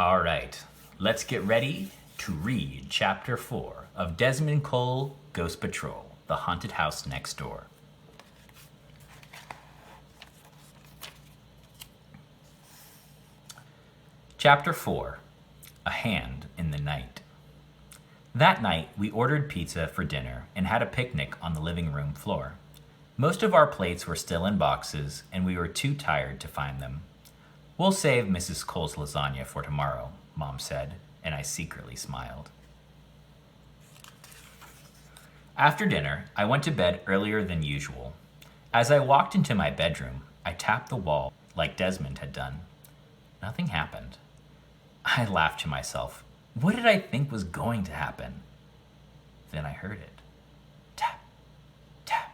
All right, let's get ready to read Chapter 4 of Desmond Cole, Ghost Patrol, The Haunted House Next Door. Chapter 4, A Hand in the Night. That night, we ordered pizza for dinner and had a picnic on the living room floor. Most of our plates were still in boxes, and we were too tired to find them. "We'll save Mrs. Cole's lasagna for tomorrow," Mom said, and I secretly smiled. After dinner, I went to bed earlier than usual. As I walked into my bedroom, I tapped the wall like Desmond had done. Nothing happened. I laughed to myself. What did I think was going to happen? Then I heard it. Tap, tap,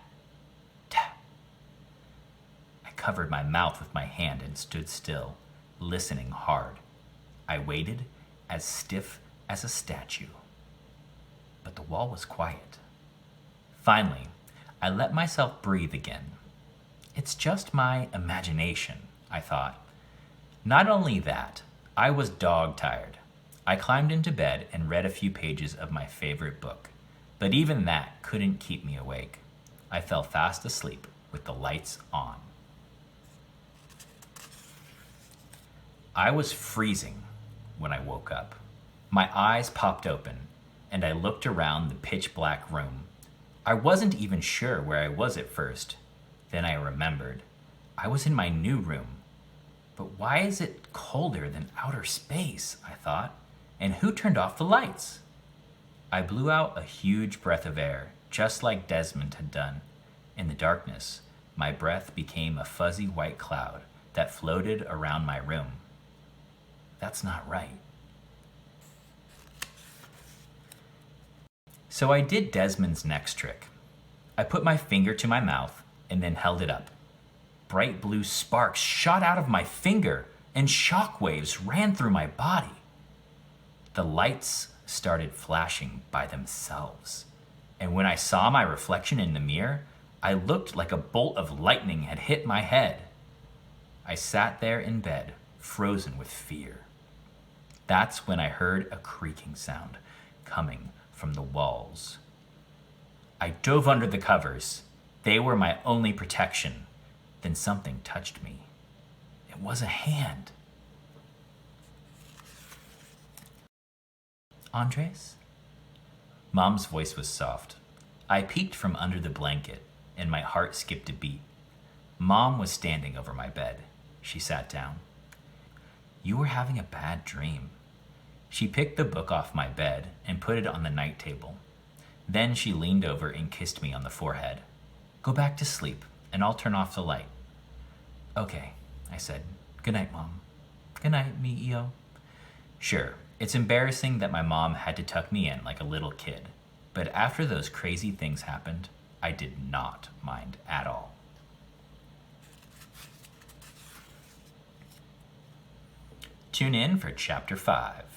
tap. I covered my mouth with my hand and stood still, listening hard. I waited, as stiff as a statue. But the wall was quiet. Finally, I let myself breathe again. It's just my imagination, I thought. Not only that, I was dog-tired. I climbed into bed and read a few pages of my favorite book, but even that couldn't keep me awake. I fell fast asleep with the lights on. I was freezing when I woke up. My eyes popped open, and I looked around the pitch-black room. I wasn't even sure where I was at first. Then I remembered. I was in my new room. But why is it colder than outer space, I thought, and who turned off the lights? I blew out a huge breath of air, just like Desmond had done. In the darkness, my breath became a fuzzy white cloud that floated around my room. That's not right. So I did Desmond's next trick. I put my finger to my mouth and then held it up. Bright blue sparks shot out of my finger and shock waves ran through my body. The lights started flashing by themselves, and when I saw my reflection in the mirror, I looked like a bolt of lightning had hit my head. I sat there in bed, frozen with fear. That's when I heard a creaking sound coming from the walls. I dove under the covers. They were my only protection. Then something touched me. It was a hand. "Andres?" Mom's voice was soft. I peeked from under the blanket, and my heart skipped a beat. Mom was standing over my bed. She sat down. "You were having a bad dream." She picked the book off my bed and put it on the night table. Then she leaned over and kissed me on the forehead. "Go back to sleep, and I'll turn off the light." "Okay," I said. "Good night, Mom." "Good night, Mio." Sure, it's embarrassing that my mom had to tuck me in like a little kid, but after those crazy things happened, I did not mind at all. Tune in for Chapter 5.